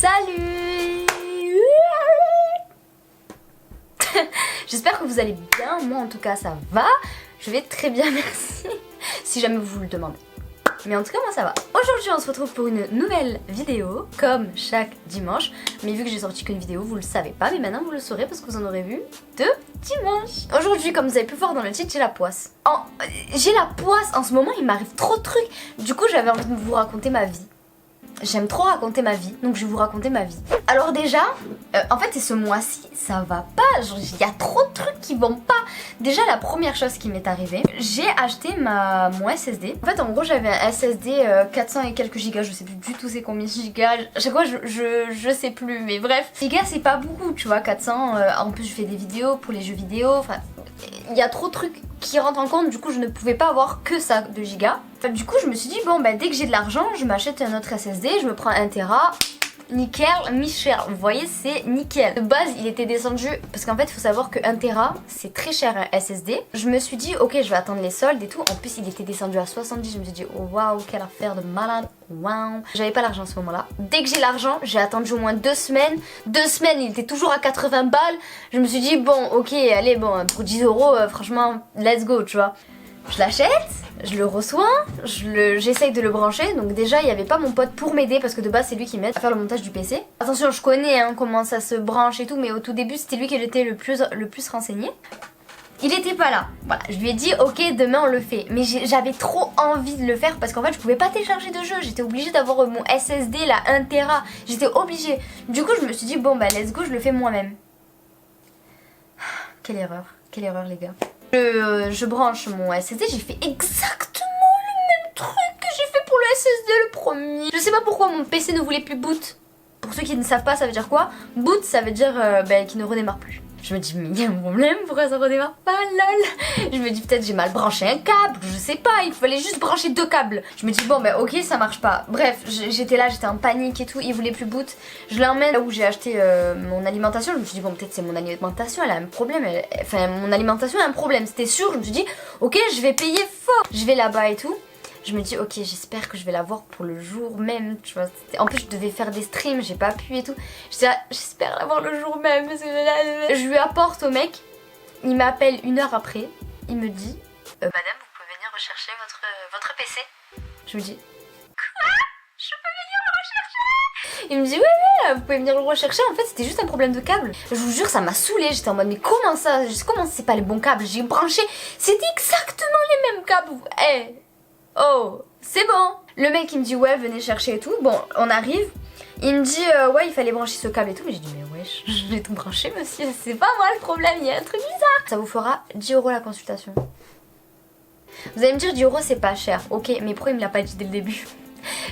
Salut. J'espère que vous allez bien, moi en tout cas ça va. Je vais très bien, merci, si jamais vous le demandez. Mais en tout cas moi ça va. Aujourd'hui on se retrouve pour une nouvelle vidéo, comme chaque dimanche. Mais vu que j'ai sorti qu'une vidéo, vous le savez pas, mais maintenant vous le saurez parce que vous en aurez vu deux dimanches. Aujourd'hui, comme vous avez pu voir dans le titre, j'ai la poisse. J'ai la poisse en ce moment, il m'arrive trop de trucs. Du coup j'avais envie de vous raconter ma vie. J'aime trop raconter ma vie, donc je vais vous raconter ma vie. Alors déjà, en fait c'est ce mois-ci, ça va pas, il y a trop de trucs qui vont pas. Déjà la première chose qui m'est arrivée, j'ai acheté mon SSD. En fait en gros j'avais un SSD 400 et quelques gigas, je sais plus du tout c'est combien de gigas. À chaque fois je sais plus, mais bref. Gigas c'est pas beaucoup, tu vois, 400, en plus je fais des vidéos pour les jeux vidéo, enfin... Il y a trop de trucs qui rentrent en compte, du coup je ne pouvais pas avoir que ça de gigas. Du coup je me suis dit bon bah dès que j'ai de l'argent je m'achète un autre SSD, je me prends 1 Tera. Nickel, Michel, vous voyez c'est nickel. De base il était descendu, parce qu'en fait il faut savoir que 1 Tera c'est très cher un SSD. Je me suis dit ok je vais attendre les soldes et tout. En plus il était descendu à 70, je me suis dit oh waouh quelle affaire de malade. Waouh. J'avais pas l'argent à ce moment là. Dès que j'ai l'argent j'ai attendu au moins 2 semaines. 2 semaines il était toujours à 80 balles. Je me suis dit bon ok allez bon pour 10 euros franchement let's go tu vois. Je l'achète, je le reçois, j'essaye de le brancher. Donc déjà il n'y avait pas mon pote pour m'aider parce que de base c'est lui qui m'aide à faire le montage du PC. Attention je connais comment ça se branche et tout, mais au tout début c'était lui qui était le plus renseigné. Il était pas là, voilà, je lui ai dit ok demain on le fait. Mais j'avais trop envie de le faire parce qu'en fait je pouvais pas télécharger de jeu. J'étais obligée d'avoir mon SSD là 1 Tera, j'étais obligée. Du coup je me suis dit bon bah let's go je le fais moi-même. Quelle erreur les gars. Je branche mon SSD, j'ai fait exactement le même truc que j'ai fait pour le SSD le premier. Je sais pas pourquoi mon PC ne voulait plus boot. Pour ceux qui ne savent pas ça veut dire quoi? Boot ça veut dire qu'il ne redémarre plus. Je me dis mais il y a un problème, pourquoi ça redémarre pas lol. Je me dis peut-être j'ai mal branché un câble, je sais pas, il fallait juste brancher 2 câbles. Je me dis bon bah ok ça marche pas. Bref j'étais là, j'étais en panique et tout, il voulait plus boot. Je l'emmène là où j'ai acheté mon alimentation, je me suis dit bon peut-être c'est mon alimentation, elle a un problème, enfin mon alimentation a un problème, c'était sûr. Je me suis dit ok je vais payer fort. Je vais là-bas et tout. Je me dis ok j'espère que je vais l'avoir pour le jour même, tu vois. En plus je devais faire des streams, j'ai pas pu et tout. J'espère l'avoir le jour même parce que je lui apporte au mec. Il m'appelle 1 heure après. Il me dit madame vous pouvez venir rechercher votre PC. Je me dis quoi? Je peux venir le rechercher? Il me dit oui vous pouvez venir le rechercher. En fait c'était juste un problème de câble. Je vous jure ça m'a saoulée. J'étais en mode mais comment ça? Comment c'est pas les bons câbles? J'ai branché, c'était exactement les mêmes câbles. Oh, c'est bon. Le mec il me dit ouais venez chercher et tout. Bon on arrive. Il me dit ouais il fallait brancher ce câble et tout. Mais j'ai dit mais wesh je vais tout brancher monsieur. C'est pas moi le problème, il y a un truc bizarre. Ça vous fera 10 € la consultation. Vous allez me dire 10 € c'est pas cher. Ok mais pourquoi il me l'a pas dit dès le début?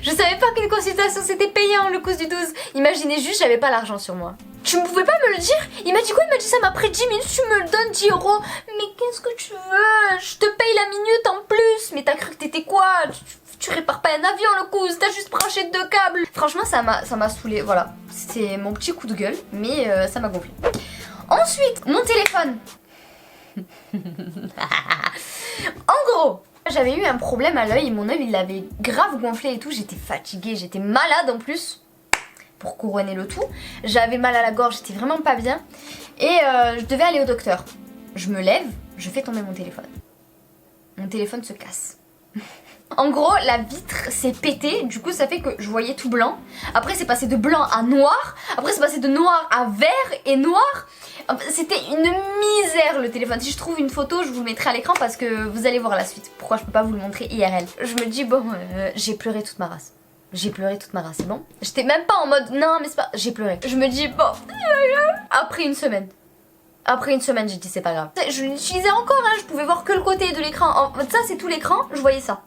Je savais pas qu'une consultation c'était payant le coup du 12. Imaginez juste j'avais pas l'argent sur moi. Tu ne pouvais pas me le dire? Il m'a dit quoi? Il m'a dit ça m'a pris 10 minutes, tu me le donnes 10 €. Mais qu'est-ce que tu veux? Je te paye la minute en plus. Mais t'as cru que t'étais quoi? Tu répares pas un avion le coup, t'as juste branché 2 câbles. Franchement ça m'a saoulée, voilà. C'était mon petit coup de gueule, mais ça m'a gonflé. Ensuite, mon téléphone. En gros, j'avais eu un problème à l'œil, mon œil il avait grave gonflé et tout, j'étais fatiguée, j'étais malade en plus. Pour couronner le tout, j'avais mal à la gorge, j'étais vraiment pas bien. Et je devais aller au docteur. Je me lève, je fais tomber mon téléphone. Mon téléphone se casse. En gros, la vitre s'est pétée, du coup ça fait que je voyais tout blanc. Après c'est passé de blanc à noir, après c'est passé de noir à vert et noir. C'était une misère le téléphone. Si je trouve une photo, je vous le mettrai à l'écran parce que vous allez voir la suite. Pourquoi je peux pas vous le montrer IRL? Je me dis bon, j'ai pleuré toute ma race. J'ai pleuré toute ma race, c'est bon. J'étais même pas en mode non mais c'est pas... J'ai pleuré. Je me dis bon, après une semaine. Après une semaine j'ai dit c'est pas grave. Je l'utilisais encore, hein, je pouvais voir que le côté de l'écran. Ça c'est tout l'écran, je voyais ça.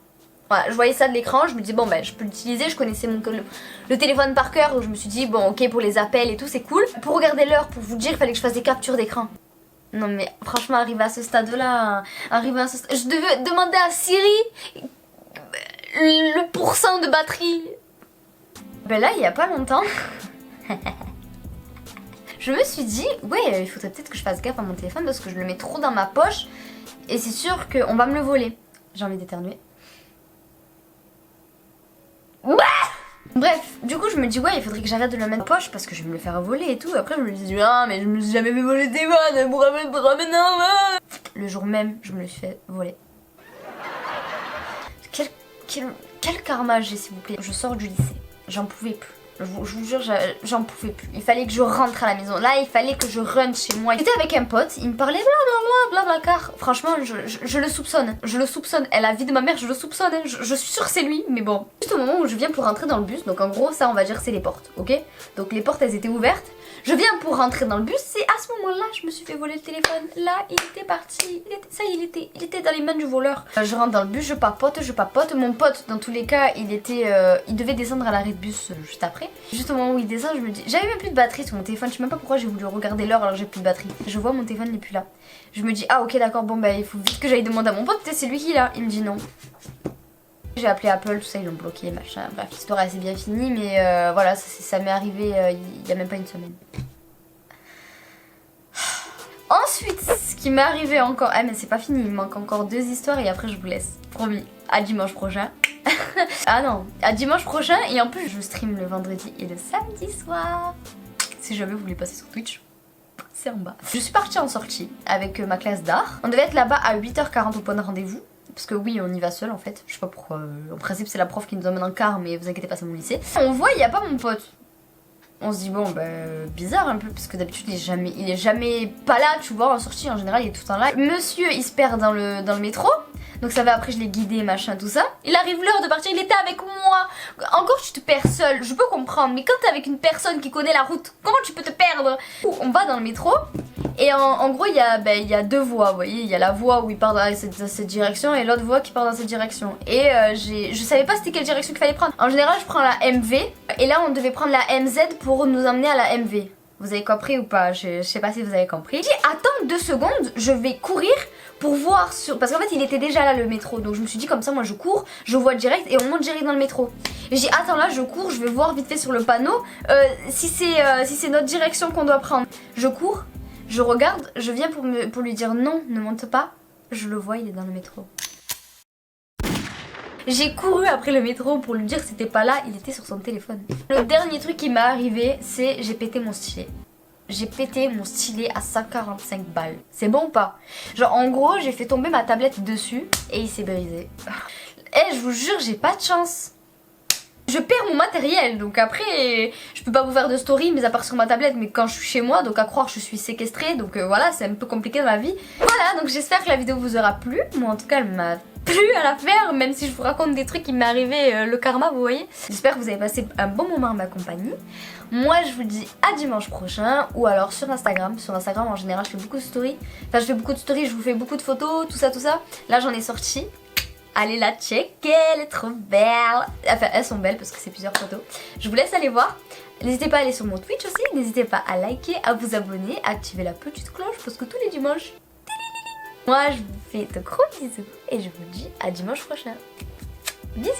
Voilà, je voyais ça de l'écran, je me dis bon ben je peux l'utiliser, je connaissais le téléphone par cœur. Donc je me suis dit bon ok pour les appels et tout c'est cool. Pour regarder l'heure, pour vous dire il fallait que je fasse des captures d'écran. Non mais franchement arrivé à ce stade là, je devais demander à Siri le pourcent de batterie. Ben là il y a pas longtemps je me suis dit ouais il faudrait peut-être que je fasse gaffe à mon téléphone parce que je le mets trop dans ma poche et c'est sûr qu'on va me le voler. J'ai envie d'éternuer. Ouais Bref, du coup je me dis ouais il faudrait que j'arrête de le mettre en poche parce que je vais me le faire voler et tout. Après je me dis ah mais je me suis jamais fait voler le téléphone, pourquoi maintenant Le jour même je me le suis fait voler. Quel karma j'ai s'il vous plaît. Je sors du lycée, j'en pouvais plus. Je vous jure, j'en pouvais plus. Il fallait que je rentre à la maison. Là, il fallait que je run chez moi. J'étais avec un pote, il me parlait blablabla, car franchement, je le soupçonne. Je le soupçonne. Elle a la vie de ma mère, je le soupçonne. Je suis sûre que c'est lui, mais bon. Juste au moment où je viens pour rentrer dans le bus, donc en gros, ça, on va dire, c'est les portes, ok? Donc les portes, elles étaient ouvertes. Je viens pour rentrer dans le bus, c'est à ce moment-là, je me suis fait voler le téléphone. Là, il était parti. Il était dans les mains du voleur. Je rentre dans le bus, je papote. Mon pote, dans tous les cas, il devait descendre à l'arrêt de bus juste après. Juste au moment où il descend, je me dis, j'avais même plus de batterie sur mon téléphone. Je sais même pas pourquoi j'ai voulu regarder l'heure alors que j'ai plus de batterie. Je vois mon téléphone n'est plus là. Je me dis, ah ok d'accord, bon bah il faut vite que j'aille demander à mon pote, peut-être c'est lui qui l'a. Il me dit non. J'ai appelé Apple, tout ça, ils l'ont bloqué, machin. Bref, l'histoire est assez bien finie, mais voilà, ça m'est arrivé il y a même pas une semaine. Ensuite, ce qui m'est arrivé encore... Ah mais c'est pas fini, il me manque encore 2 histoires et après je vous laisse. Promis, à dimanche prochain. Ah non, à dimanche prochain et en plus je stream le vendredi et le samedi soir. Si jamais vous voulez passer sur Twitch, c'est en bas. Je suis partie en sortie avec ma classe d'art. On devait être là-bas à 8h40 au point de rendez-vous. Parce que oui, on y va seul en fait. Je sais pas pourquoi. En principe, c'est la prof qui nous emmène en car, mais vous inquiétez pas, c'est mon lycée. On voit, il n'y a pas mon pote. On se dit, bon, bah, bizarre un peu, parce que d'habitude, il est jamais pas là, tu vois. En sortie, en général, il est tout le temps là. Monsieur, il se perd dans le métro. Donc ça va, après je l'ai guidé, machin, tout ça. Il arrive l'heure de partir, il était avec moi. Encore tu te perds seul, je peux comprendre. Mais quand t'es avec une personne qui connaît la route, comment tu peux te perdre? On va dans le métro. Et en gros il y a 2 voies, vous voyez. Il y a la voie où il part dans cette direction et l'autre voie qui part dans cette direction. Et je savais pas c'était quelle direction qu'il fallait prendre. En général je prends la MV. Et là on devait prendre la MZ pour nous emmener à la MV. Vous avez compris ou pas? Je sais pas si vous avez compris. J'ai dit attends 2 secondes, je vais courir pour voir sur... Parce qu'en fait il était déjà là le métro. Donc je me suis dit comme ça moi je cours, je vois direct et on monte direct dans le métro. Et j'ai dit attends là je cours, je vais voir vite fait sur le panneau si c'est notre direction qu'on doit prendre. Je cours, je regarde, je viens pour lui dire non, ne monte pas. Je le vois, il est dans le métro. J'ai couru après le métro pour lui dire que c'était pas là, il était sur son téléphone. Le dernier truc qui m'est arrivé, c'est j'ai pété mon stylet. J'ai pété mon stylet à 145 balles. C'est bon ou pas? Genre en gros, j'ai fait tomber ma tablette dessus et il s'est brisé. Eh, je vous jure, j'ai pas de chance. Je perds mon matériel, donc après, je peux pas vous faire de story, mais à part sur ma tablette, mais quand je suis chez moi, donc à croire que je suis séquestrée, donc voilà, c'est un peu compliqué dans la vie. Voilà, donc j'espère que la vidéo vous aura plu. Moi en tout cas, elle m'a plu à la faire, même si je vous raconte des trucs qui m'est arrivé, le karma, vous voyez. J'espère que vous avez passé un bon moment en ma compagnie. Moi, je vous dis à dimanche prochain, ou alors sur Instagram. Sur Instagram, en général, je fais beaucoup de stories. Enfin, je fais beaucoup de stories, je vous fais beaucoup de photos, tout ça, tout ça. Là, j'en ai sorti. Allez la checker, elle est trop belle. Enfin, elles sont belles parce que c'est plusieurs photos. Je vous laisse aller voir. N'hésitez pas à aller sur mon Twitch aussi. N'hésitez pas à liker, à vous abonner, à activer la petite cloche parce que tous les dimanches, moi je vous fais de gros bisous et je vous dis à dimanche prochain. Bisous.